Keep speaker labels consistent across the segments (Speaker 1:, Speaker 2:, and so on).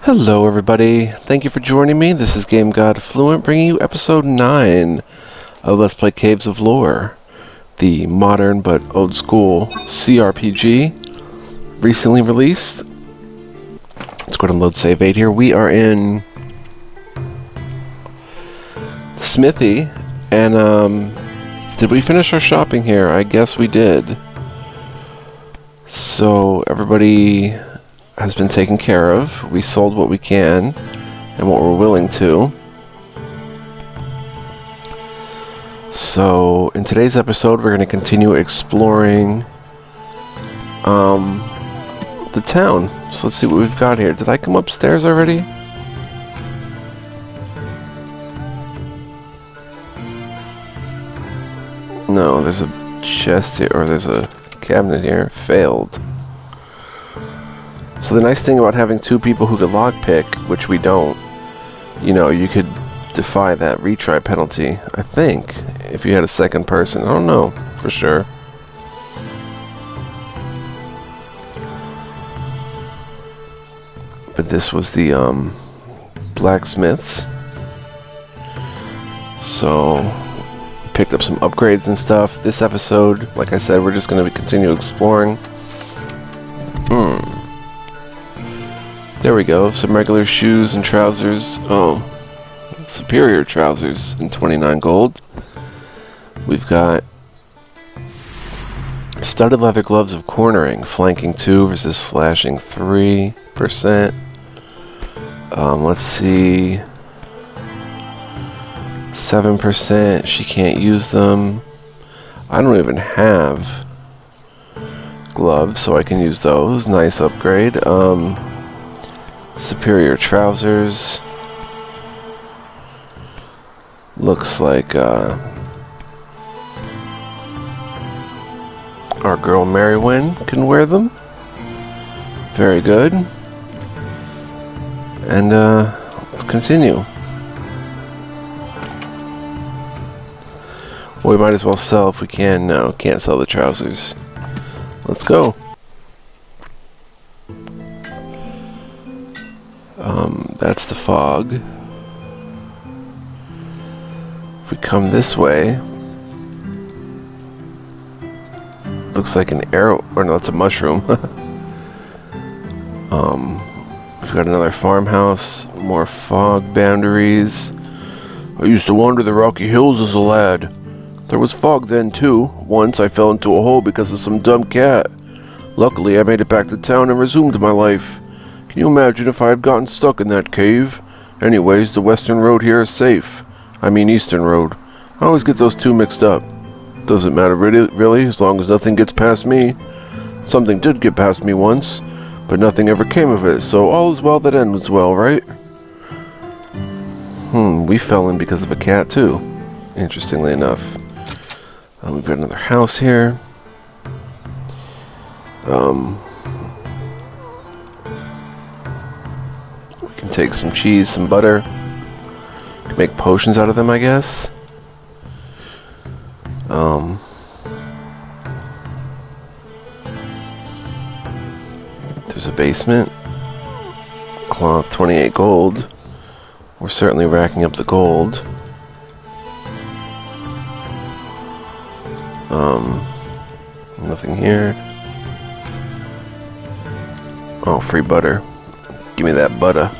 Speaker 1: Hello everybody, thank you for joining me. This is Game God Fluent bringing you episode 9 of Let's Play Caves of Lore, the modern but old school CRPG, recently released. Let's go ahead and load save 8 here. We are in Smithy, and did we finish our shopping here? I guess we did. So everybody has been taken care of. We sold what we can and what we're willing to. So in today's episode we're going to continue exploring the town. So let's see what we've got here. Did I come upstairs already? No, there's a chest here, or there's a cabinet here. Failed. So the nice thing about having two people who could lockpick, which we don't, you know, you could defy that retry penalty, I think, if you had a second person. I don't know for sure. But this was the blacksmiths. So picked up some upgrades and stuff. This episode, like I said, we're just going to continue exploring. There we go, some regular shoes and trousers. Oh, superior trousers in 29 gold. We've got studded leather gloves of cornering, flanking 2 versus slashing 3%. Let's see. 7%, she can't use them. I don't even have gloves, so I can use those. Nice upgrade. Superior trousers. Looks like our girl Marywyn can wear them. Very good. And let's continue. Well, we might as well sell if we can. No, can't sell the trousers. Let's go. That's the fog. If we come this way, looks like an arrow, or no, that's a mushroom. We've got another farmhouse, more fog boundaries. I used to wander the rocky hills as a lad. There was fog then too. Once I fell into a hole because of some dumb cat. Luckily I made it back to town and resumed my life. Can you imagine if I had gotten stuck in that cave? Anyways, the western road here is safe. I mean eastern road. I always get those two mixed up. Doesn't matter really, as long as nothing gets past me. Something did get past me once, but nothing ever came of it, so all is well that ends well, right? We fell in because of a cat too, interestingly enough. We've got another house here. We can take some cheese, some butter. Make potions out of them, I guess. There's a basement. Cloth, 28 gold. We're certainly racking up the gold. Nothing here. Oh, free butter. Give me that butter.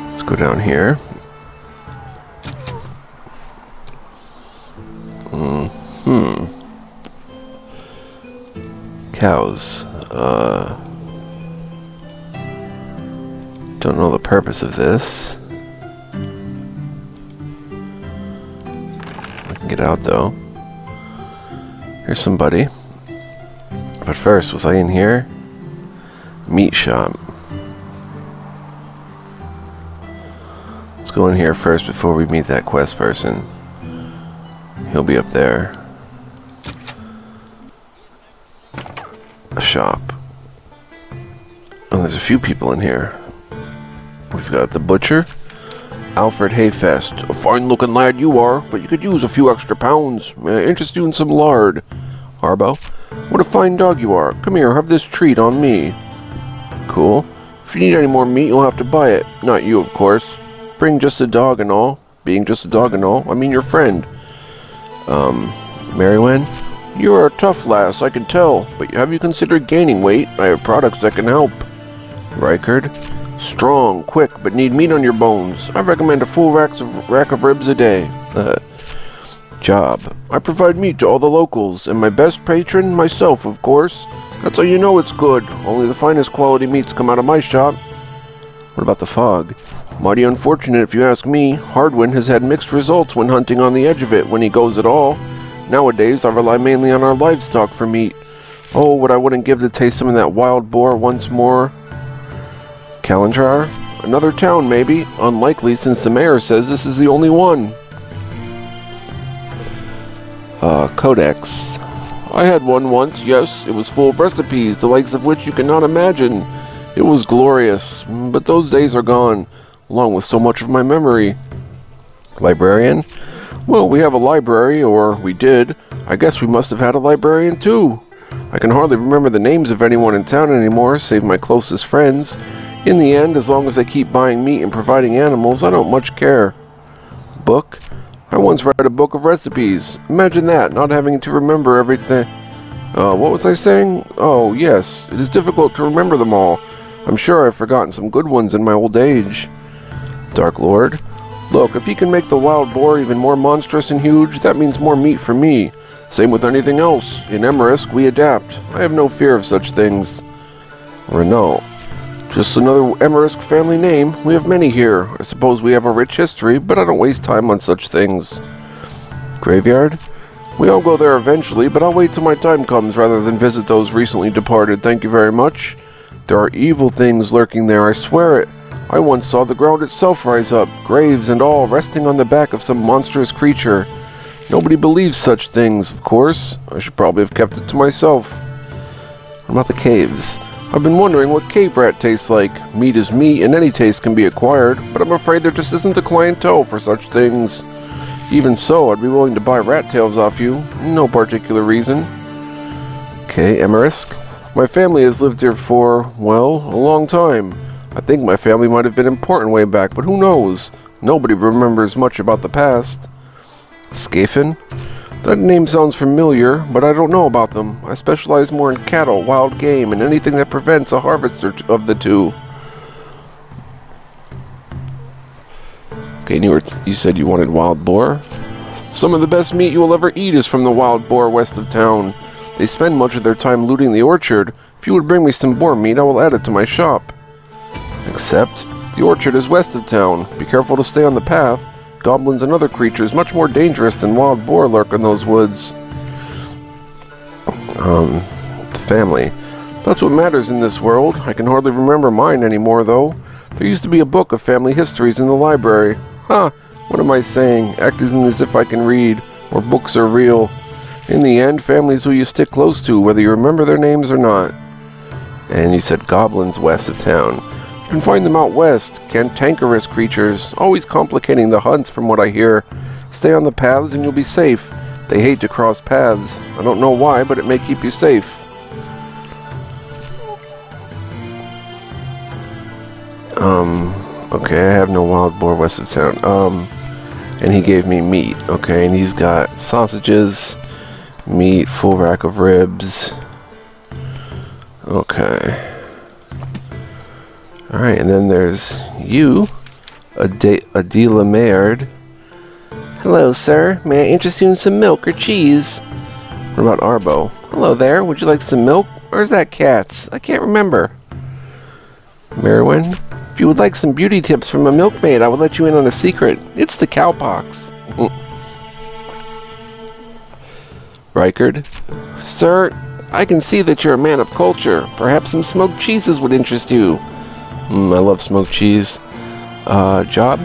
Speaker 1: Let's go down here. Cows. Don't know the purpose of this. I can get out though. Here's somebody. But first, was I in here? Meat shop. Let's go in here first before we meet that quest person. He'll be up there. A shop. Oh, there's a few people in here. We've got the butcher. Alfred Hayfest. A fine-looking lad you are, but you could use a few extra pounds. Interest you in some lard. Harbo. What a fine dog you are. Come here, have this treat on me. Cool. If you need any more meat, you'll have to buy it. Not you, of course. Being just a dog and all, I mean your friend. Marywen? You're a tough lass, I can tell, but have you considered gaining weight? I have products that can help. Rykard? Strong, quick, but need meat on your bones. I recommend a full rack of ribs a day. Job. I provide meat to all the locals, and my best patron, myself, of course. That's how you know it's good. Only the finest quality meats come out of my shop. What about the fog? Mighty unfortunate if you ask me. Hardwin has had mixed results when hunting on the edge of it, when he goes at all. Nowadays, I rely mainly on our livestock for meat. Oh, what I wouldn't give to taste some of that wild boar once more. Kalendrar? Another town, maybe. Unlikely, since the mayor says this is the only one. Codex. I had one once, yes. It was full of recipes, the likes of which you cannot imagine. It was glorious, but those days are gone, along with so much of my memory. Librarian? Well, we have a library, or we did. I guess we must have had a librarian too. I can hardly remember the names of anyone in town anymore, save my closest friends. In the end, as long as they keep buying meat and providing animals, I don't much care. Book? I once read a book of recipes. Imagine that, not having to remember everything. What was I saying? Oh, yes, it is difficult to remember them all. I'm sure I've forgotten some good ones in my old age. Dark Lord? Look, if he can make the wild boar even more monstrous and huge, that means more meat for me. Same with anything else. In Emerisk, we adapt. I have no fear of such things. Renault. Just another Emerisk family name. We have many here. I suppose we have a rich history, but I don't waste time on such things. Graveyard? We all go there eventually, but I'll wait till my time comes rather than visit those recently departed. Thank you very much. There are evil things lurking there, I swear it. I once saw the ground itself rise up, graves and all, resting on the back of some monstrous creature. Nobody believes such things, of course. I should probably have kept it to myself. What about the caves? I've been wondering what cave rat tastes like. Meat is meat, and any taste can be acquired, but I'm afraid there just isn't a clientele for such things. Even so, I'd be willing to buy rat tails off you. No particular reason. Okay, Emerisk. My family has lived here for, well, a long time. I think my family might have been important way back, but who knows? Nobody remembers much about the past. Skafen? That name sounds familiar, but I don't know about them. I specialize more in cattle, wild game, and anything that prevents a harvest of the two. Okay, you said you wanted wild boar? Some of the best meat you will ever eat is from the wild boar west of town. They spend much of their time looting the orchard. If you would bring me some boar meat, I will add it to my shop. Except, the orchard is west of town. Be careful to stay on the path. Goblins and other creatures much more dangerous than wild boar lurk in those woods. The family. That's what matters in this world. I can hardly remember mine anymore, though. There used to be a book of family histories in the library. What am I saying? Acting as if I can read, or books are real. In the end, family's who you stick close to, whether you remember their names or not. And you said goblins west of town. You can find them out west, cantankerous creatures, always complicating the hunts from what I hear. Stay on the paths and you'll be safe. They hate to cross paths. I don't know why, but it may keep you safe. Okay, I have no wild boar west of town. And he gave me meat, okay, and he's got sausages, meat, full rack of ribs. Okay. Alright, and then there's you, Adela Maynard. Hello, sir. May I interest you in some milk or cheese? What about Arbo? Hello there. Would you like some milk? Or is that cats? I can't remember. Marywen? If you would like some beauty tips from a milkmaid, I will let you in on a secret. It's the cowpox. Rykard? Sir, I can see that you're a man of culture. Perhaps some smoked cheeses would interest you. I love smoked cheese. Job?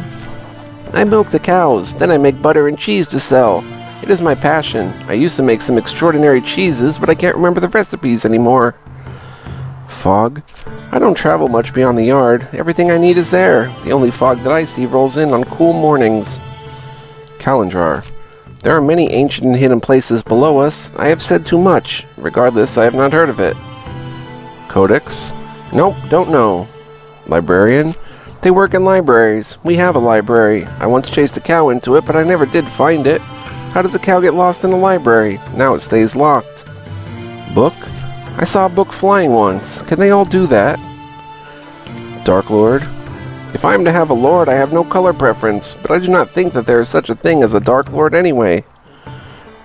Speaker 1: I milk the cows, then I make butter and cheese to sell. It is my passion. I used to make some extraordinary cheeses, but I can't remember the recipes anymore. Fog? I don't travel much beyond the yard. Everything I need is there. The only fog that I see rolls in on cool mornings. Kalendrar. There are many ancient and hidden places below us. I have said too much. Regardless, I have not heard of it. Codex? Nope, don't know. Librarian? They work in libraries. We have a library. I once chased a cow into it, but I never did find it. How does a cow get lost in a library? Now it stays locked. Book? I saw a book flying once. Can they all do that? Dark Lord? If I am to have a lord, I have no color preference, but I do not think that there is such a thing as a Dark Lord anyway.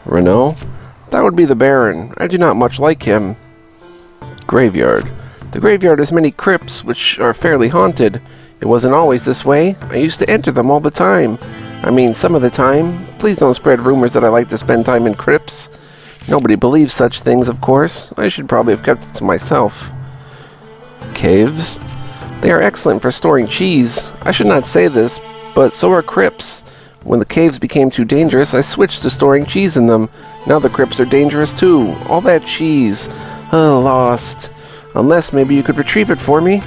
Speaker 1: Renault? That would be the Baron. I do not much like him. Graveyard. The graveyard has many crypts, which are fairly haunted. It wasn't always this way. I used to enter them all the time. I mean, some of the time. Please don't spread rumors that I like to spend time in crypts. Nobody believes such things, of course. I should probably have kept it to myself. Caves? They are excellent for storing cheese. I should not say this, but so are crypts. When the caves became too dangerous, I switched to storing cheese in them. Now the crypts are dangerous too. All that cheese. Lost. Unless maybe you could retrieve it for me.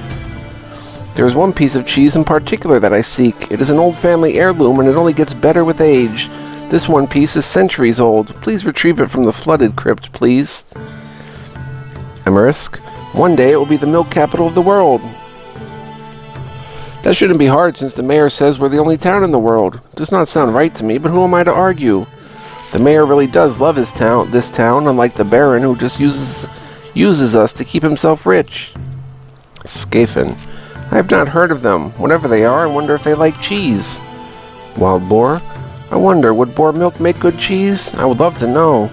Speaker 1: There is one piece of cheese in particular that I seek. It is an old family heirloom and it only gets better with age. This one piece is centuries old. Please retrieve it from the flooded crypt, please. Emerisk. One day it will be the milk capital of the world. That shouldn't be hard since the mayor says we're the only town in the world. Does not sound right to me, but who am I to argue? The mayor really does love this town, unlike the Baron who just uses us to keep himself rich. Skafen. I have not heard of them. Whatever they are, I wonder if they like cheese. Wild boar. I wonder, would boar milk make good cheese? I would love to know.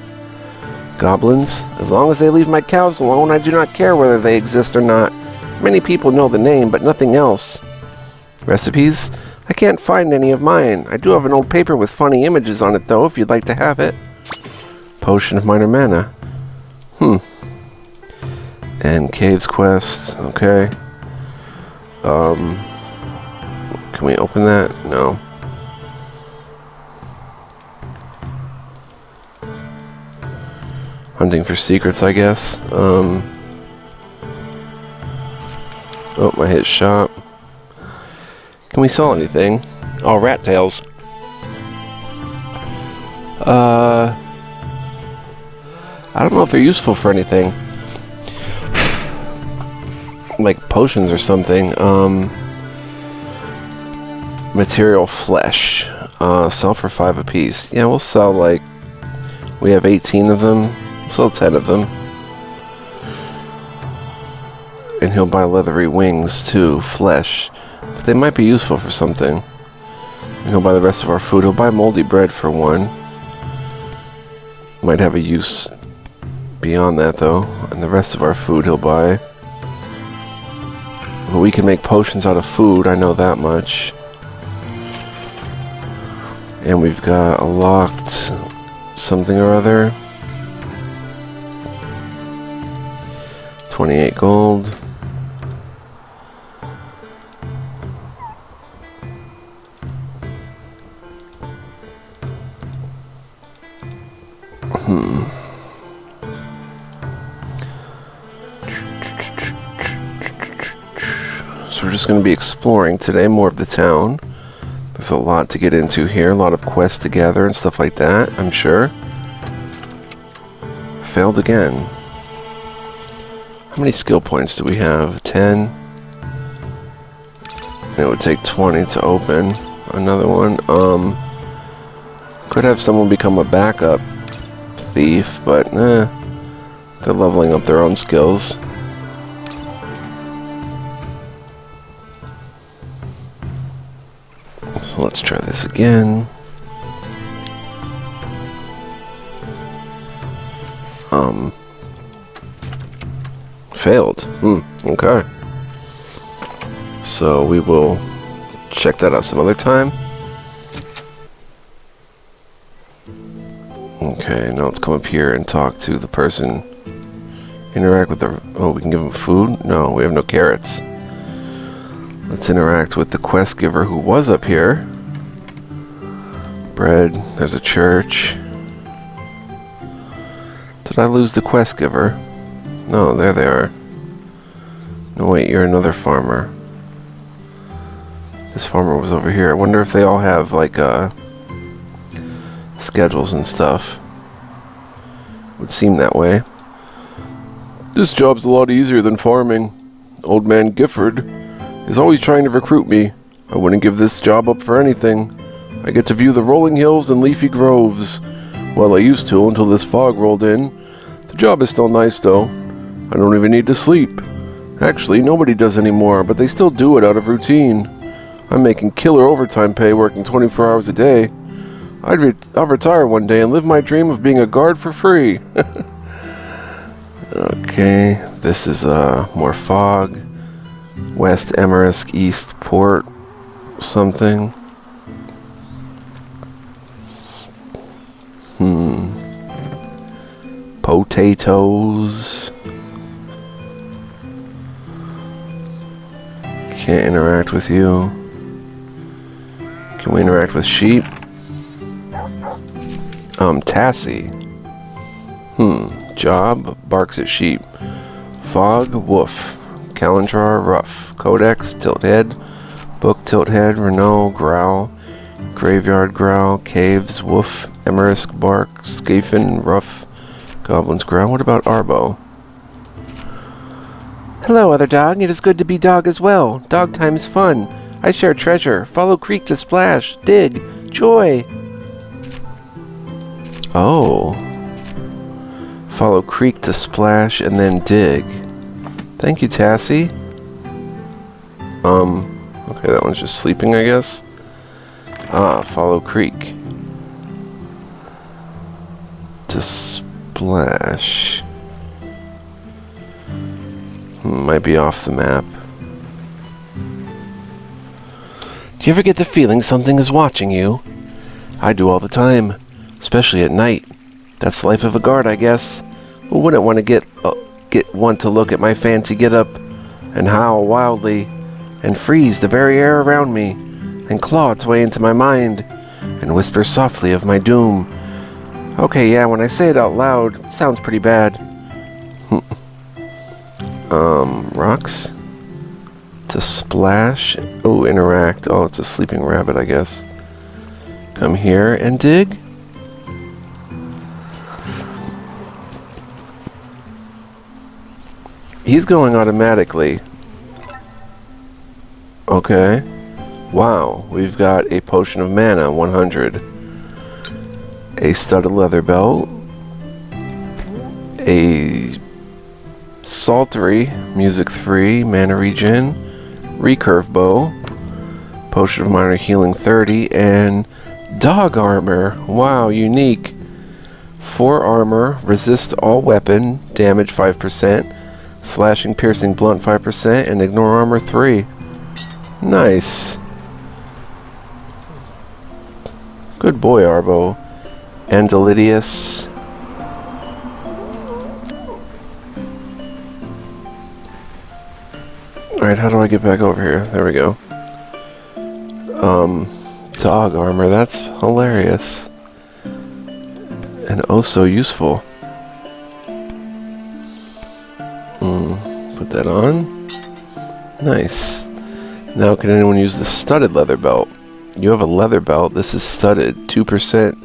Speaker 1: Goblins. As long as they leave my cows alone, I do not care whether they exist or not. Many people know the name, but nothing else. Recipes? I can't find any of mine. I do have an old paper with funny images on it, though, if you'd like to have it. Potion of minor mana. And Caves Quest. Okay. Can we open that? No. Hunting for secrets, I guess. Oh, my hit shop. Can we sell anything? Oh, rat tails. I don't know if they're useful for anything. Like potions or something. Material flesh. Sell for 5 apiece. Yeah, we'll sell like... We have 18 of them. We'll sell 10 of them. And he'll buy leathery wings too. Flesh. But they might be useful for something. And he'll buy the rest of our food. He'll buy moldy bread for 1. Might have a use beyond that though. And the rest of our food he'll buy. But we can make potions out of food, I know that much. And we've got a locked something or other. 28 gold. So we're just going to be exploring today more of the town. There's a lot to get into here, a lot of quests to gather and stuff like that, I'm sure. Failed again. How many skill points do we have? 10. And it would take 20 to open another one. Could have someone become a backup thief, but they're leveling up their own skills. So let's try this again. Failed. Okay. So we will check that out some other time. Okay, now let's come up here and talk to the person. Interact with the... Oh, we can give them food? No, we have no carrots. Let's interact with the quest giver who was up here. Bread. There's a church. Did I lose the quest giver? No, there they are. No, wait, you're another farmer. This farmer was over here. I wonder if they all have, like, schedules and stuff. Would seem that way. This job's a lot easier than farming. Old man Gifford. is always trying to recruit me. I wouldn't give this job up for anything. I get to view the rolling hills and leafy groves. Well, I used to until this fog rolled in. The job is still nice, though. I don't even need to sleep. Actually, nobody does anymore, but they still do it out of routine. I'm making killer overtime pay working 24 hours a day. I'll retire one day and live my dream of being a guard for free. Okay, this is more fog. West Emerisk, East Port, something. Potatoes. Can't interact with you. Can we interact with sheep? Tassie. Job, barks at sheep. Fog, woof. Calendrar, rough. Codex, tilt head. Book, tilt head. Renault, growl. Graveyard, growl. Caves, woof. Emerisk, bark. Scaphin, rough. Goblins, growl. What about Arbo? Hello, other dog. It is good to be dog as well. Dog time is fun. I share treasure. Follow creek to splash. Dig. Joy. Oh. Follow creek to splash and then dig. Thank you, Tassie. Okay, that one's just sleeping, I guess. Follow creek. To splash. Might be off the map. Do you ever get the feeling something is watching you? I do all the time, especially at night. That's the life of a guard, I guess. Who wouldn't want to get one to look at my fancy get-up and howl wildly and freeze the very air around me and claw its way into my mind and whisper softly of my doom? Okay, yeah, when I say it out loud, it sounds pretty bad. Rocks to splash. Oh, interact. Oh, it's a sleeping rabbit, I guess. Come here and dig. He's going automatically. Okay. Wow, we've got a potion of mana, 100. A studded leather belt. A Psaltery, music 3, mana regen, recurve bow, potion of minor healing 30, and dog armor. Wow, unique. 4 armor, resist all weapon, damage 5%, slashing, piercing, blunt 5%, and ignore armor 3. Nice. Good boy, Arbo. Andalidius. Alright, how do I get back over here? There we go. Dog armor, that's hilarious. And oh so useful. Put that on. Nice. Now can anyone use the studded leather belt? You have a leather belt. This is studded. 2%.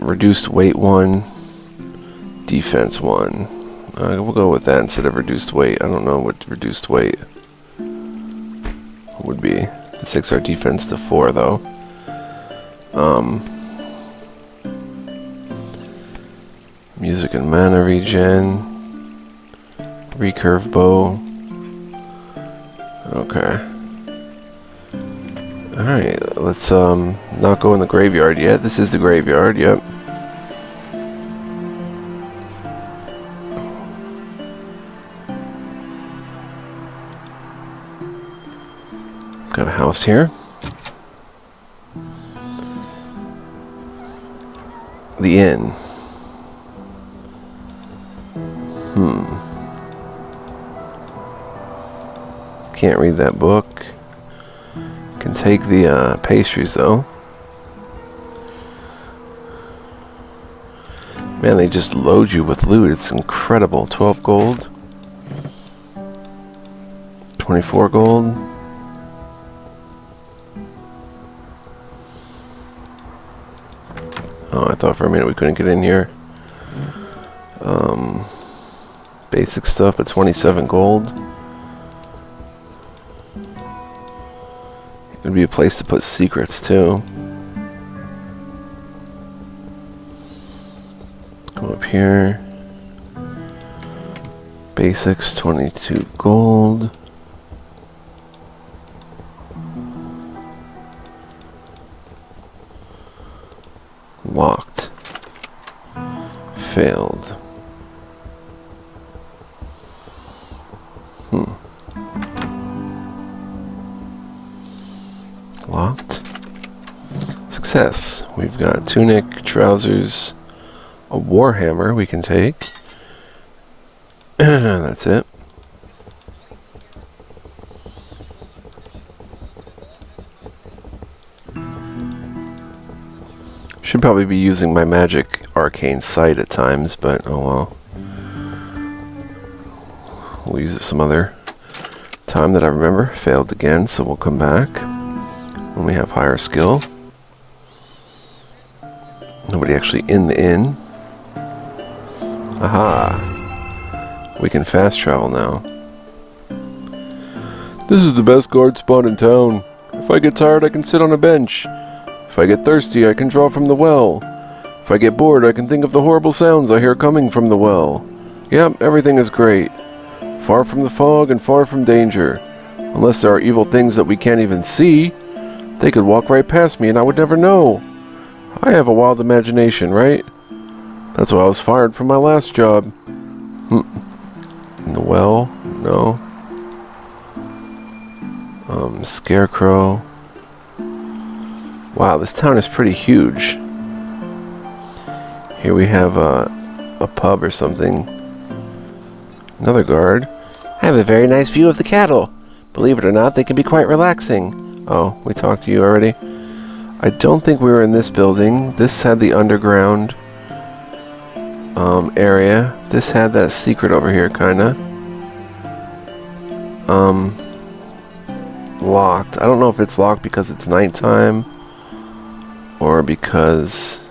Speaker 1: Reduced weight 1. Defense 1. We'll go with that instead of reduced weight. I don't know what reduced weight would be. It takes our defense to 4, though. Music and mana regen. Recurve bow. Okay. Alright, let's not go in the graveyard yet. This is the graveyard, yep. Got a house here. The inn. Can't read that book. Can take the pastries though. Man, they just load you with loot. It's incredible. 12 gold. 24 gold. Oh, I thought for a minute we couldn't get in here. Basic stuff at 27 gold. It'd be a place to put secrets too. Go up here. Basics, 22 gold. Locked. Failed. Locked. Success. We've got tunic, trousers, a warhammer we can take. That's it. Should probably be using my magic arcane sight at times, but oh well. We'll use it some other time that I remember. Failed again, so we'll come back when we have higher skill. Nobody actually in the inn. Aha! We can fast travel now. This is the best guard spot in town. If I get tired, I can sit on a bench. If I get thirsty, I can draw from the well. If I get bored, I can think of the horrible sounds I hear coming from the well. Yep, everything is great. Far from the fog and far from danger. Unless there are evil things that we can't even see. They could walk right past me and I would never know. I have a wild imagination, right? That's why I was fired from my last job. In the well? No. Scarecrow. Wow, this town is pretty huge. Here we have a pub or something. Another guard. I have a very nice view of the cattle. Believe it or not, they can be quite relaxing. Oh, we talked to you already. I don't think we were in this building. This had the underground area. This had that secret over here, kinda. Locked. I don't know if it's locked because it's nighttime or because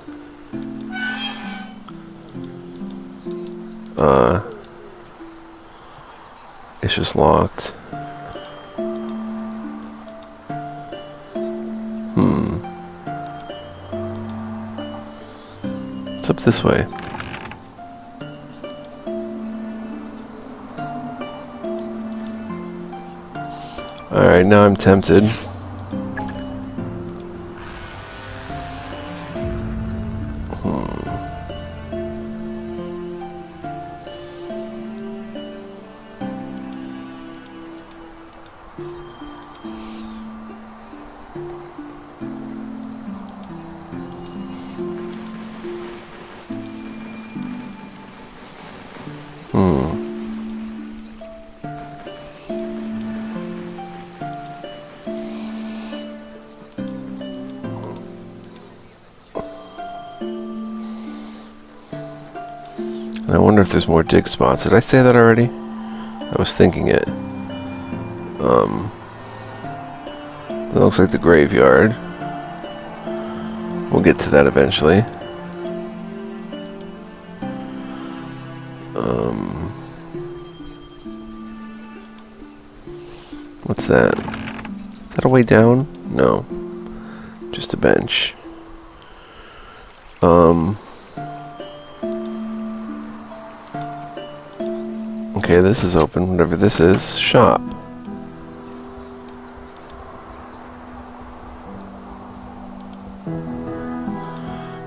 Speaker 1: it's just locked. It's up this way. Alright, now I'm tempted. I wonder if there's more dig spots. Did I say that already? I was thinking it. That looks like the graveyard. We'll get to that eventually. What's that? Is that a way down? No. Just a bench. Okay, this is open, whatever this is. Shop.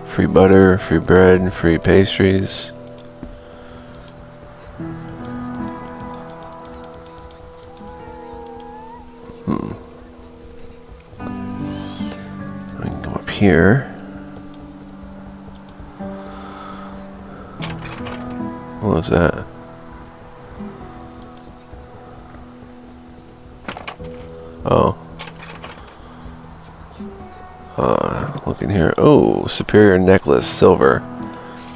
Speaker 1: Free butter, free bread, free pastries. We can go up here. What was that? Oh. Look in here. Oh, superior necklace, silver.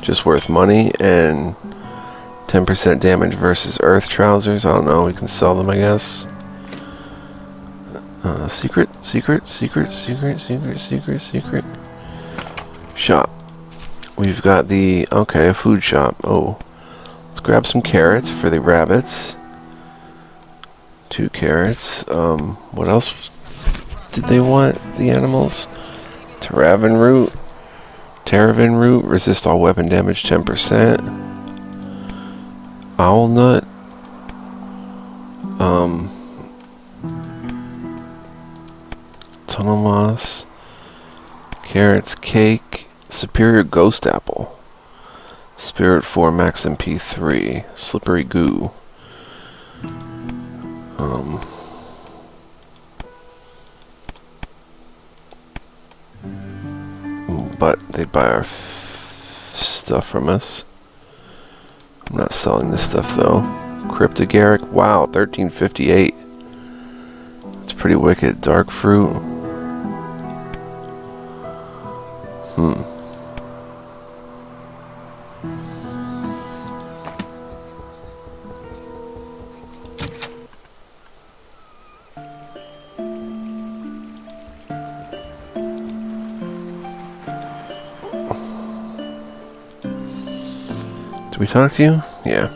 Speaker 1: Just worth money and 10% damage versus earth trousers. I don't know. We can sell them, I guess. Secret. Shop. We've got the... Okay, a food shop. Oh. Let's grab some carrots for the rabbits. 2 carrots. What else did they want, the animals? Terravan root, resist all weapon damage 10%. Owl nut. Tunnel moss. Carrots, cake. Superior ghost apple. Spirit 4, max MP 3. Slippery goo. But they buy our stuff from us. I'm not selling this stuff though. Cryptogaric, wow, 1358. It's pretty wicked. Dark fruit. Did we talk to you? Yeah.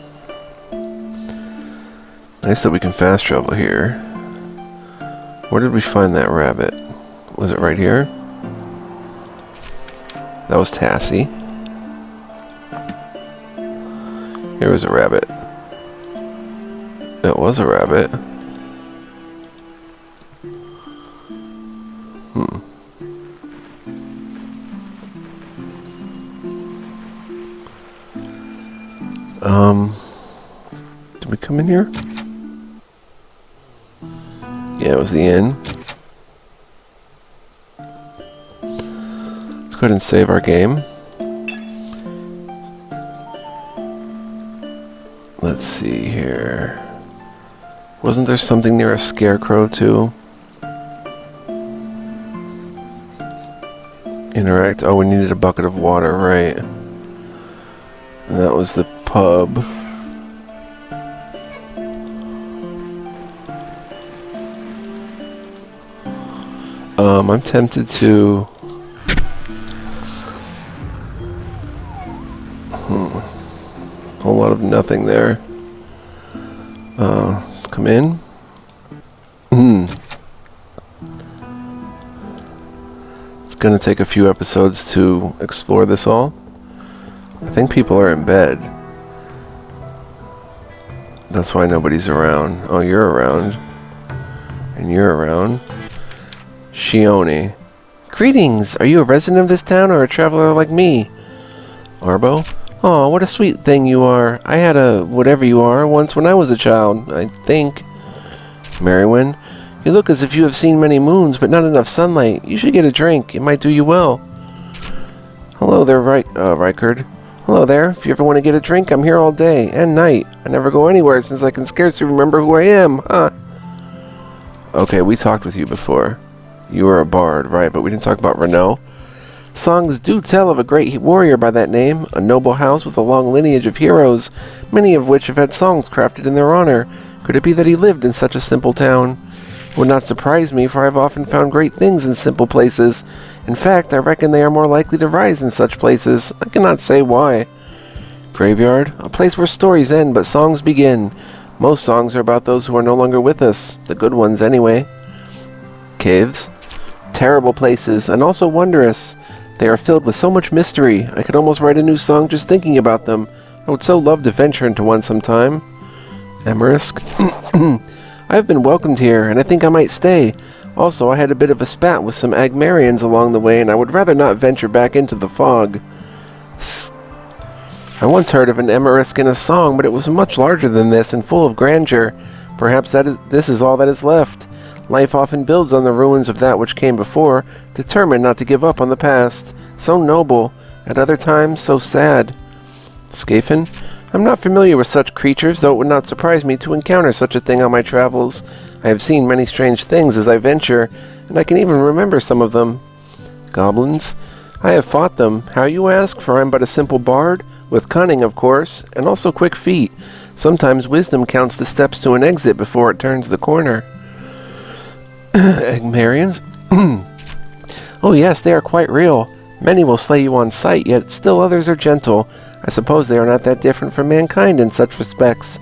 Speaker 1: Nice that we can fast travel here. Where did we find that rabbit? Was it right here? That was Tassie. Here was a rabbit. It was a rabbit. Did we come in here? Yeah, it was the inn. Let's go ahead and save our game. Let's see here. Wasn't there something near a scarecrow too? Interact. Oh, we needed a bucket of water, right? And that was the pub. I'm tempted to... A whole lot of nothing there. Let's come in. It's gonna take a few episodes to explore this all. I think people are in bed. That's why nobody's around. Oh, you're around. And you're around. Shione. Greetings! Are you a resident of this town or a traveler like me? Arbo? Oh, what a sweet thing you are. I had a whatever you are once when I was a child, I think. Merriwen? You look as if you have seen many moons, but not enough sunlight. You should get a drink. It might do you well. Hello there, Rykard. Hello there. If you ever want to get a drink, I'm here all day and night. I never go anywhere since I can scarcely remember who I am, huh? Okay, we talked with you before. You were a bard, right, but we didn't talk about Renault. Songs do tell of a great warrior by that name, a noble house with a long lineage of heroes, many of which have had songs crafted in their honor. Could it be that he lived in such a simple town? It would not surprise me, for I have often found great things in simple places. In fact, I reckon they are more likely to rise in such places. I cannot say why. Graveyard, a place where stories end but songs begin. Most songs are about those who are no longer with us, the good ones anyway. Caves, terrible places, and also wondrous. They are filled with so much mystery. I could almost write a new song just thinking about them. I would so love to venture into one sometime. Emerisk. I have been welcomed here, and I think I might stay. Also, I had a bit of a spat with some Agmarians along the way, and I would rather not venture back into the fog. I once heard of an Emerisk in a song, but it was much larger than this and full of grandeur. Perhaps this is all that is left. Life often builds on the ruins of that which came before, determined not to give up on the past. So noble, at other times so sad. Skafen? I'm not familiar with such creatures, though it would not surprise me to encounter such a thing on my travels. I have seen many strange things as I venture, and I can even remember some of them. Goblins? I have fought them. How, you ask? For I am but a simple bard, with cunning, of course, and also quick feet. Sometimes wisdom counts the steps to an exit before it turns the corner. Agmarians? Oh yes, they are quite real. Many will slay you on sight, yet still others are gentle. I suppose they are not that different from mankind in such respects.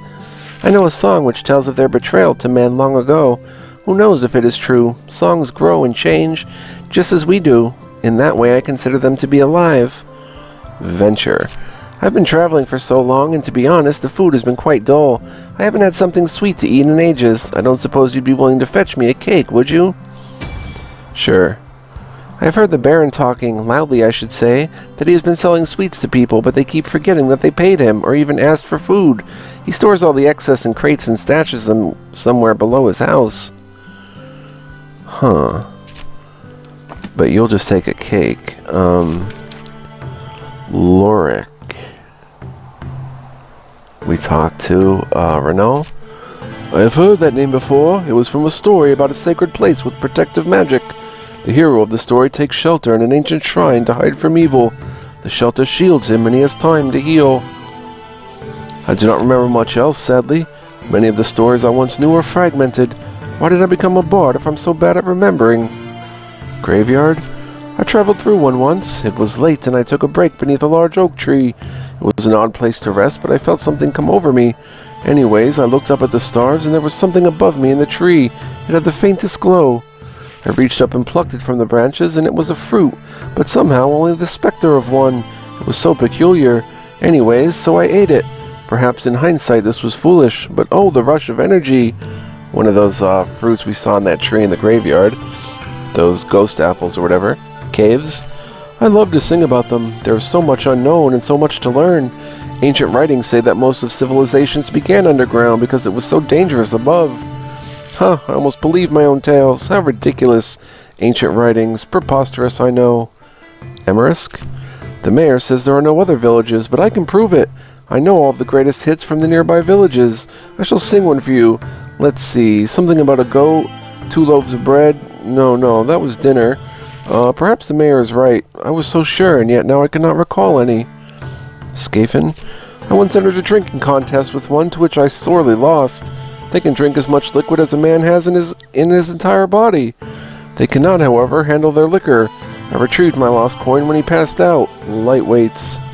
Speaker 1: I know a song which tells of their betrayal to man long ago. Who knows if it is true? Songs grow and change, just as we do. In that way, I consider them to be alive. Venture. I've been traveling for so long, and to be honest, the food has been quite dull. I haven't had something sweet to eat in ages. I don't suppose you'd be willing to fetch me a cake, would you? Sure. I've heard the Baron talking, loudly I should say, that he has been selling sweets to people, but they keep forgetting that they paid him, or even asked for food. He stores all the excess in crates and stashes them somewhere below his house. Huh. But you'll just take a cake. Lorik. We talked to, Renault. I have heard that name before. It was from a story about a sacred place with protective magic. The hero of the story takes shelter in an ancient shrine to hide from evil. The shelter shields him and he has time to heal. I do not remember much else, sadly. Many of the stories I once knew are fragmented. Why did I become a bard if I'm so bad at remembering? Graveyard? I traveled through one once. It was late and I took a break beneath a large oak tree. It was an odd place to rest, but I felt something come over me. Anyways, I looked up at the stars and there was something above me in the tree. It had the faintest glow. I reached up and plucked it from the branches, and it was a fruit, but somehow only the specter of one. It was so peculiar. Anyways, so I ate it. Perhaps in hindsight this was foolish, but oh, the rush of energy. One of those fruits we saw in that tree in the graveyard. Those ghost apples or whatever. Caves. I love to sing about them. There is so much unknown and so much to learn. Ancient writings say that most of civilizations began underground because it was so dangerous above. Huh, I almost believe my own tales. How ridiculous. Ancient writings. Preposterous, I know. Emerisk? The mayor says there are no other villages, but I can prove it. I know all of the greatest hits from the nearby villages. I shall sing one for you. Let's see. Something about a goat, 2 loaves of bread. No, that was dinner. Perhaps the mayor is right. I was so sure, and yet now I cannot recall any. Scaphin? I once entered a drinking contest with one to which I sorely lost. They can drink as much liquid as a man has in his entire body. They cannot, however, handle their liquor. I retrieved my lost coin when he passed out. Lightweights.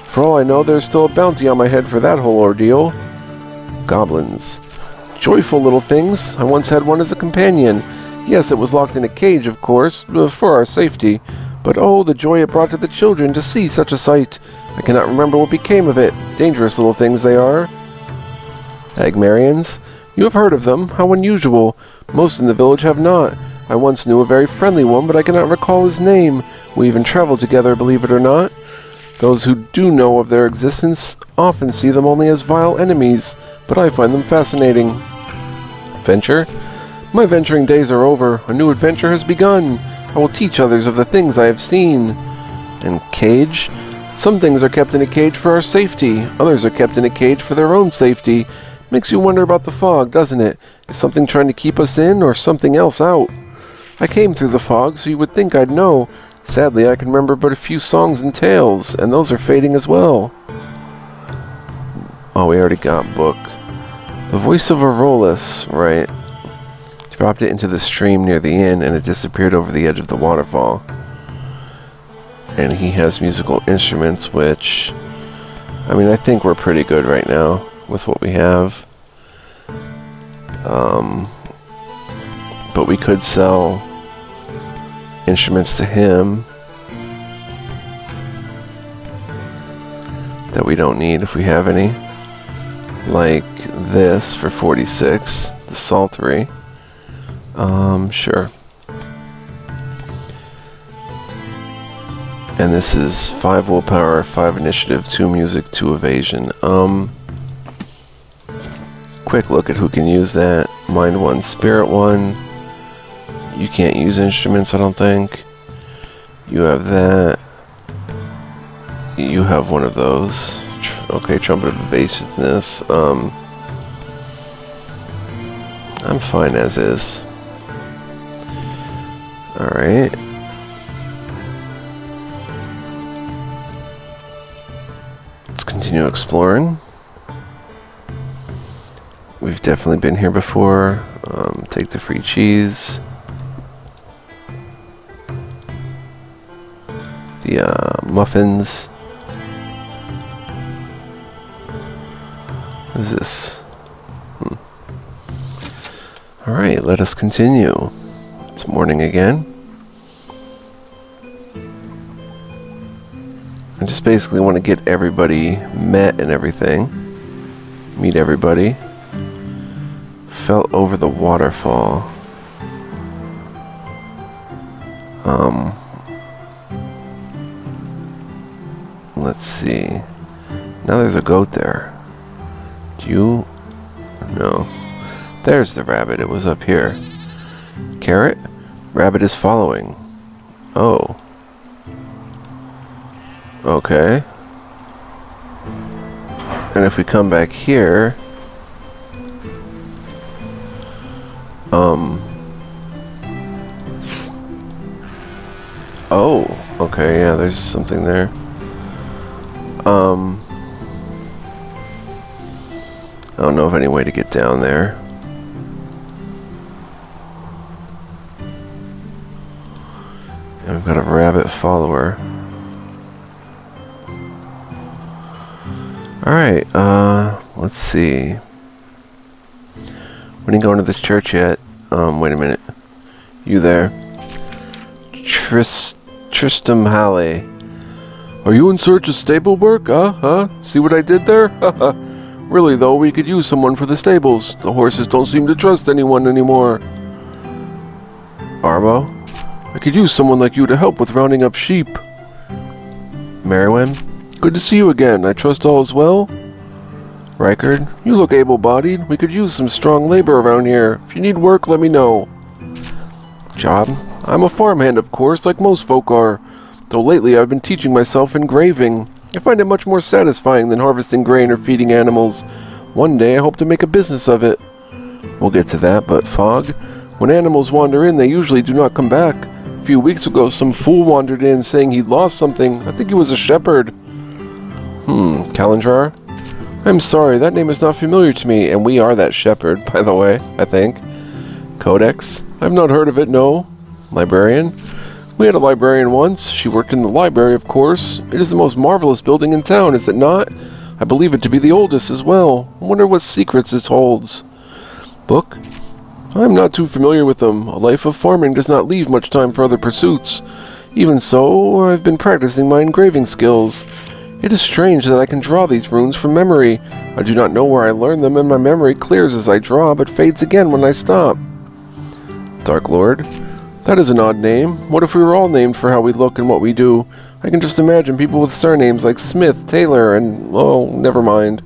Speaker 1: For all I know, there's still a bounty on my head for that whole ordeal. Goblins. Joyful little things. I once had one as a companion. Yes, it was locked in a cage, of course, for our safety. But oh, the joy it brought to the children to see such a sight. I cannot remember what became of it. Dangerous little things they are. Agmarians? You have heard of them. How unusual. Most in the village have not. I once knew a very friendly one, but I cannot recall his name. We even traveled together, believe it or not. Those who do know of their existence often see them only as vile enemies, but I find them fascinating. Venture? My venturing days are over. A new adventure has begun. I will teach others of the things I have seen. And cage? Some things are kept in a cage for our safety. Others are kept in a cage for their own safety. Makes you wonder about the fog, doesn't it? Is something trying to keep us in, or something else out? I came through the fog, so you would think I'd know. Sadly, I can remember but a few songs and tales, and those are fading as well. Oh, we already got book. The voice of Aurolus, right. Dropped it into the stream near the inn, and it disappeared over the edge of the waterfall. And he has musical instruments, which... I mean, I think we're pretty good right now with what we have. But we could sell instruments to him that we don't need if we have any. Like this for 46, the psaltery. Sure. And this is 5 willpower, 5 initiative, 2 music, 2 evasion. Quick look at who can use that. Mind 1, Spirit 1. You can't use instruments, I don't think. You have that. You have one of those. Okay, trumpet of evasiveness. I'm fine as is. Alright. Let's continue exploring. We've definitely been here before. Take the free cheese. The muffins. What is this? Alright, let us continue. It's morning again. I just basically want to get everybody met and everything. Meet everybody. Fell over the waterfall. Let's see. Now there's a goat there. Do you? No. There's the rabbit. It was up here. Carrot? Rabbit is following. Oh. Okay. And if we come back here... Oh. Okay, yeah, there's something there. I don't know of any way to get down there. And we've got a rabbit follower. Alright, let's see. We didn't go into this church yet. Wait a minute. You there. Tristram Halley. Are you in search of stable work? See what I did there? Really though, we could use someone for the stables. The horses don't seem to trust anyone anymore. Arbo? I could use someone like you to help with rounding up sheep. Merriwin? Good to see you again. I trust all is well? Reichard? You look able-bodied. We could use some strong labor around here. If you need work, let me know. Job? I'm a farmhand, of course, like most folk are. Though lately I've been teaching myself engraving. I find it much more satisfying than harvesting grain or feeding animals. One day I hope to make a business of it. We'll get to that, but Fog? When animals wander in, they usually do not come back. A few weeks ago, some fool wandered in saying he'd lost something. I think he was a shepherd. Kalendrar? I'm sorry, that name is not familiar to me, and we are that shepherd, by the way, I think. Codex? I've not heard of it, no. Librarian? We had a librarian once. She worked in the library, of course. It is the most marvelous building in town, is it not? I believe it to be the oldest as well. I wonder what secrets it holds. Book? I'm not too familiar with them. A life of farming does not leave much time for other pursuits. Even so, I've been practicing my engraving skills. It is strange that I can draw these runes from memory. I do not know where I learned them, and my memory clears as I draw, but fades again when I stop. Dark Lord? That is an odd name. What if we were all named for how we look and what we do? I can just imagine people with surnames like Smith, Taylor, and... oh, never mind.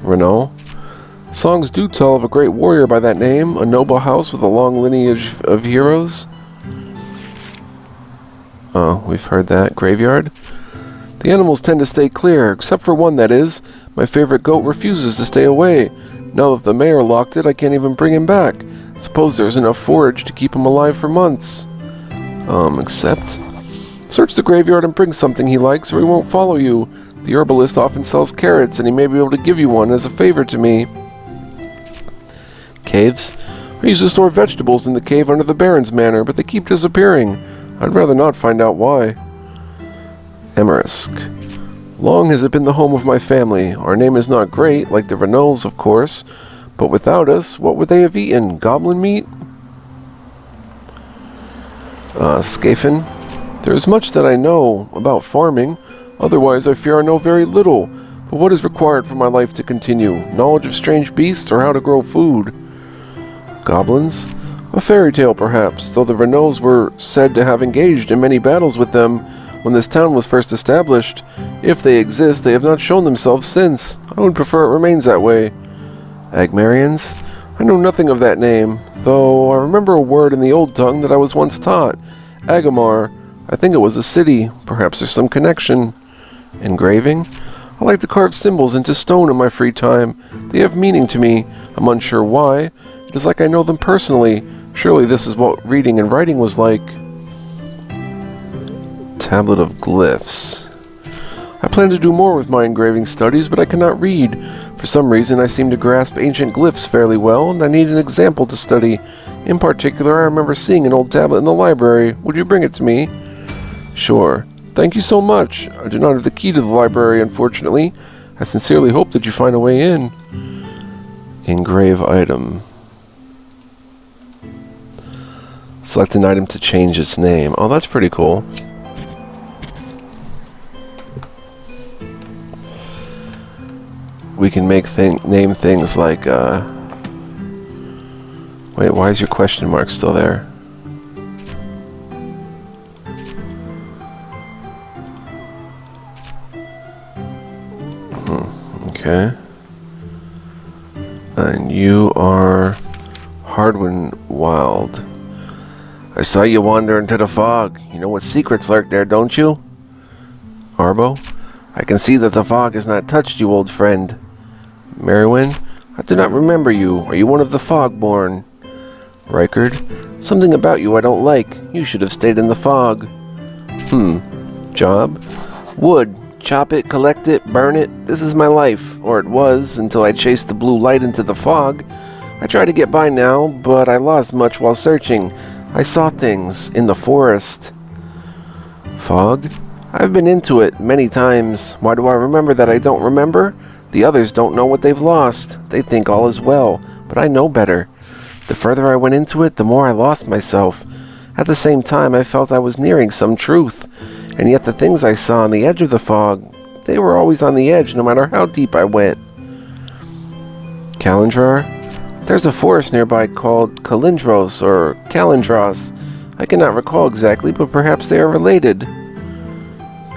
Speaker 1: Renault? Songs do tell of a great warrior by that name, a noble house with a long lineage of heroes. Oh, we've heard that. Graveyard? The animals tend to stay clear, except for one, that is. My favorite goat refuses to stay away. Now that the mayor locked it, I can't even bring him back. Suppose there's enough forage to keep him alive for months. Except... Search the graveyard and bring something he likes, or he won't follow you. The herbalist often sells carrots, and he may be able to give you one as a favor to me. Caves? I used to store vegetables in the cave under the Baron's manor, but they keep disappearing. I'd rather not find out why. Emerisk. Long has it been the home of my family. Our name is not great, like the Renaults, of course. But without us, what would they have eaten? Goblin meat? Skafen. There is much that I know about farming. Otherwise, I fear I know very little. But what is required for my life to continue? Knowledge of strange beasts or how to grow food? Goblins? A fairy tale, perhaps, though the Renaults were said to have engaged in many battles with them when this town was first established. If they exist, they have not shown themselves since. I would prefer it remains that way. Agmarians? I know nothing of that name, though I remember a word in the old tongue that I was once taught. Agamar. I think it was a city. Perhaps there's some connection. Engraving? I like to carve symbols into stone in my free time. They have meaning to me. I'm unsure why. It is like I know them personally. Surely this is what reading and writing was like. Tablet of Glyphs. I plan to do more with my engraving studies, but I cannot read. For some reason, I seem to grasp ancient glyphs fairly well, and I need an example to study. In particular, I remember seeing an old tablet in the library. Would you bring it to me? Sure. Thank you so much. I do not have the key to the library, unfortunately. I sincerely hope that you find a way in. Engrave item. Select an item to change its name. Oh, that's pretty cool. We can make name things like, wait, why is your question mark still there? Okay. And you are Hardwin Wild. I saw you wander into the fog. You know what secrets lurk there, don't you? Arbo? I can see that the fog has not touched you, old friend. Merywyn? I do not remember you. Are you one of the Fogborn? Rykard? Something about you I don't like. You should have stayed in the fog. Job? Wood. Chop it, collect it, burn it. This is my life. Or it was, until I chased the blue light into the fog. I try to get by now, but I lost much while searching. I saw things in the forest. Fog? I've been into it many times. Why do I remember that I don't remember? The others don't know what they've lost. They think all is well, but I know better. The further I went into it, the more I lost myself. At the same time, I felt I was nearing some truth. And yet the things I saw on the edge of the fog, they were always on the edge no matter how deep I went. Kalendrar? There's a forest nearby called Kalindros or Kalendros. I cannot recall exactly, but perhaps they are related.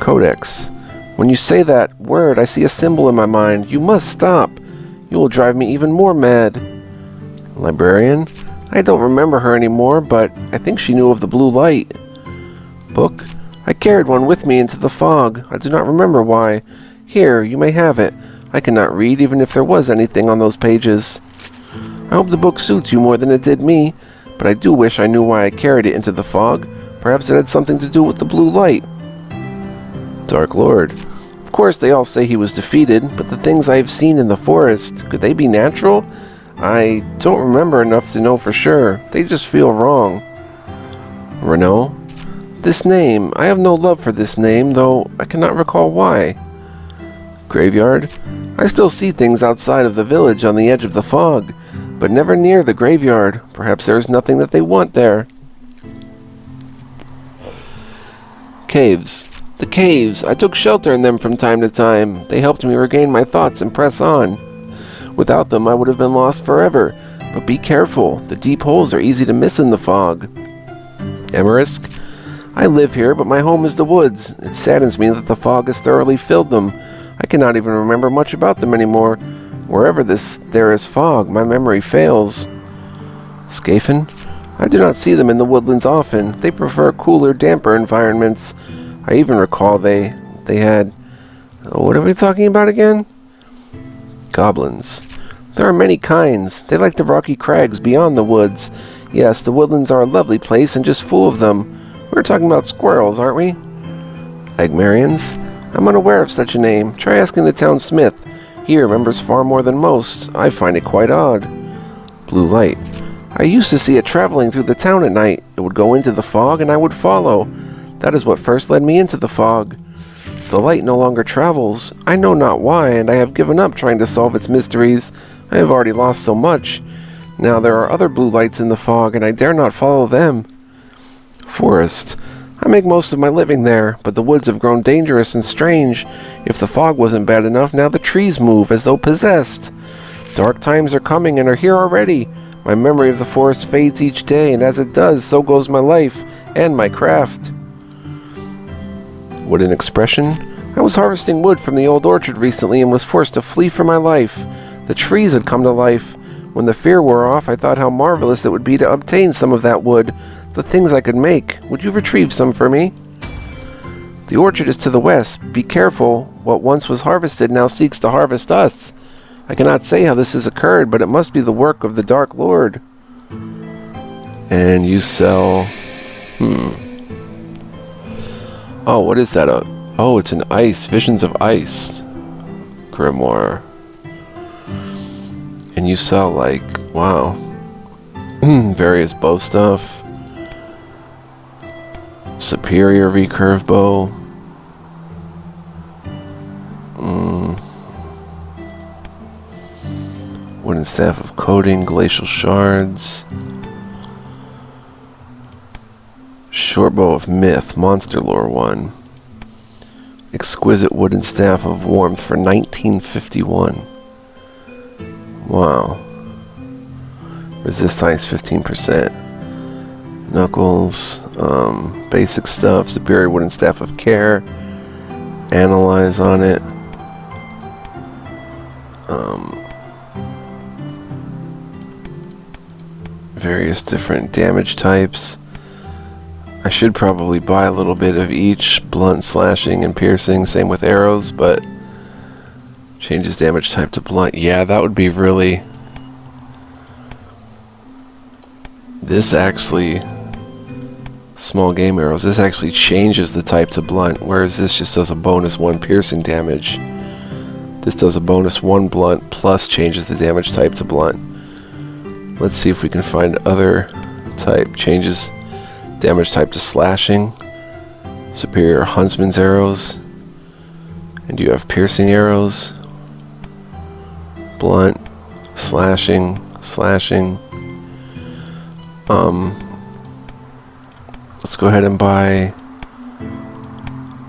Speaker 1: Codex. When you say that word, I see a symbol in my mind. You must stop. You will drive me even more mad. Librarian? I don't remember her anymore, but I think she knew of the blue light. Book? I carried one with me into the fog. I do not remember why. Here, you may have it. I cannot read even if there was anything on those pages. I hope the book suits you more than it did me, but I do wish I knew why I carried it into the fog. Perhaps it had something to do with the blue light. Dark Lord. Of course they all say he was defeated, but the things I have seen in the forest, could they be natural? I don't remember enough to know for sure. They just feel wrong. Renault. This name, I have no love for this name, though I cannot recall why. Graveyard? I still see things outside of the village on the edge of the fog, but never near the graveyard. Perhaps there is nothing that they want there. Caves. The caves. I took shelter in them from time to time. They helped me regain my thoughts and press on. Without them, I would have been lost forever. But be careful. The deep holes are easy to miss in the fog. Emerisk? I live here, but my home is the woods. It saddens me that the fog has thoroughly filled them. I cannot even remember much about them anymore. Wherever there is fog, my memory fails. Skafen? I do not see them in the woodlands often. They prefer cooler, damper environments. I even recall they had... what are we talking about again? Goblins. There are many kinds. They like the rocky crags beyond the woods. Yes, the woodlands are a lovely place and just full of them. We're talking about squirrels, aren't we? Agmarians? I'm unaware of such a name. Try asking the town smith. He remembers far more than most. I find it quite odd. Blue light. I used to see it traveling through the town at night. It would go into the fog and I would follow. That is what first led me into the fog. The light no longer travels. I know not why, and I have given up trying to solve its mysteries. I have already lost so much. Now there are other blue lights in the fog, and I dare not follow them. Forest. I make most of my living there, but the woods have grown dangerous and strange. If the fog wasn't bad enough, now the trees move as though possessed. Dark times are coming and are here already. My memory of the forest fades each day, and as it does, so goes my life and my craft. Wooden expression? I was harvesting wood from the old orchard recently and was forced to flee for my life. The trees had come to life. When the fear wore off, I thought how marvelous it would be to obtain some of that wood. The things I could make. Would you retrieve some for me? The orchard is to the west. Be careful. What once was harvested now seeks to harvest us. I cannot say how this has occurred, but it must be the work of the Dark Lord. And you sell... Oh, what is that? Oh, it's an ice. Visions of Ice. Grimoire. And you sell, like, wow. Various bow stuff. Superior recurve bow. Wooden staff of coating, glacial shards. Short bow of myth, monster lore 1. Exquisite wooden staff of warmth for 1951. Wow. Resist ice 15%. Knuckles, basic stuff, superior wooden staff of care. Analyze on it. Various different damage types. I should probably buy a little bit of each. Blunt, slashing, and piercing. Same with arrows, but changes damage type to blunt. Yeah, that would be really... This actually... Small game arrows. This actually changes the type to blunt, whereas this just does a bonus 1 piercing damage. This does a bonus 1 blunt, plus changes the damage type to blunt. Let's see if we can find other type. Changes damage type to slashing. Superior huntsman's arrows. And you have piercing arrows. Blunt. Slashing. Slashing. Let's go ahead and buy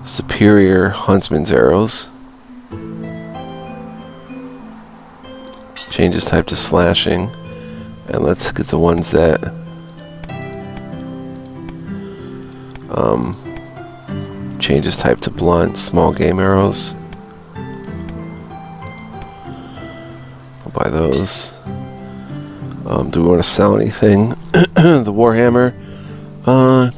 Speaker 1: superior huntsman's arrows. Changes type to slashing. And let's get the ones that changes type to blunt, small game arrows. I'll buy those. Do we want to sell anything? The Warhammer. I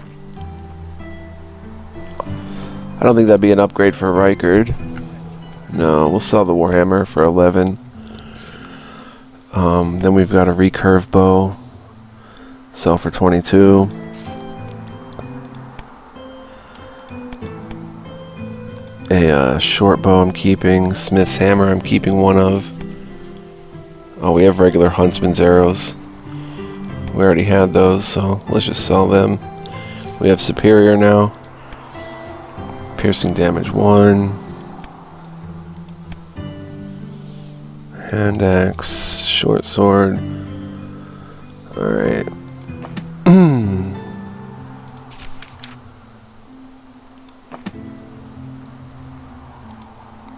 Speaker 1: don't think that'd be an upgrade for Reichard. No, we'll sell the Warhammer for 11. Then we've got a recurve bow. Sell for 22. A short bow I'm keeping. Smith's hammer I'm keeping one of. Oh, we have regular huntsman's arrows. We already had those, so let's just sell them. We have superior now. Piercing damage 1. Hand axe, short sword. Alright.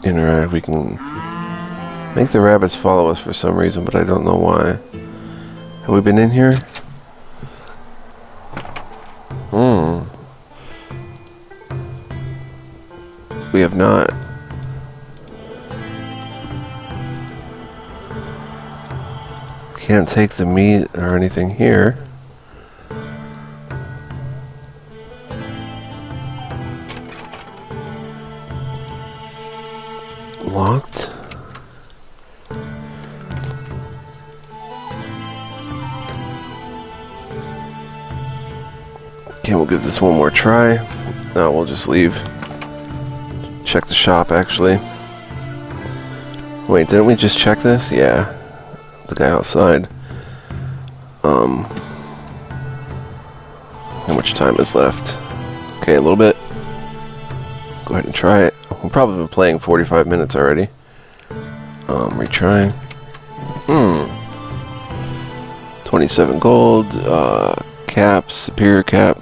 Speaker 1: Interact, we can make the rabbits follow us for some reason, but I don't know why. Have we been in here? We have not. Can't take the meat or anything here. Locked. Okay, we'll give this one more try. No, we'll just leave. Check the shop, actually. Wait, didn't we just check this? Yeah. The guy outside. How much time is left? Okay, a little bit. Go ahead and try it. We've probably been playing 45 minutes already. Retry. 27 gold. Cap, superior cap.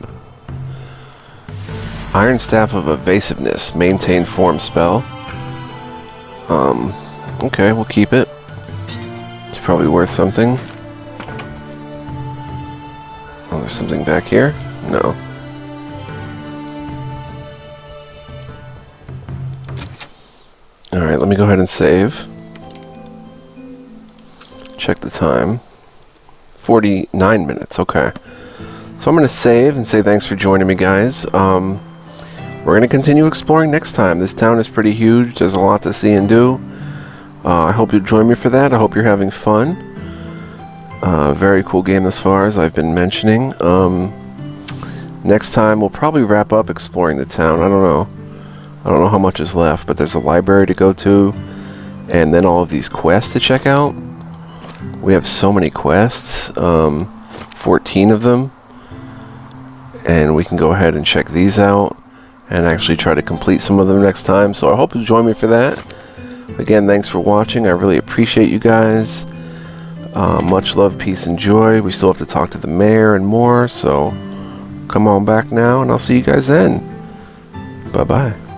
Speaker 1: Iron Staff of Evasiveness. Maintain form spell. Okay, we'll keep it. It's probably worth something. Oh, there's something back here? No. Alright, let me go ahead and save. Check the time. 49 minutes, okay. So I'm going to save and say thanks for joining me, guys. We're going to continue exploring next time. This town is pretty huge. There's a lot to see and do. I hope you'll join me for that. I hope you're having fun. Very cool game thus far, as I've been mentioning. Next time, we'll probably wrap up exploring the town. I don't know. I don't know how much is left, but there's a library to go to, and then all of these quests to check out. We have so many quests, 14 of them, and we can go ahead and check these out and actually try to complete some of them next time. So I hope you'll join me for that. Again, thanks for watching. I really appreciate you guys. Much love, peace, and joy. We still have to talk to the mayor and more, so come on back now, and I'll see you guys then. Bye-bye.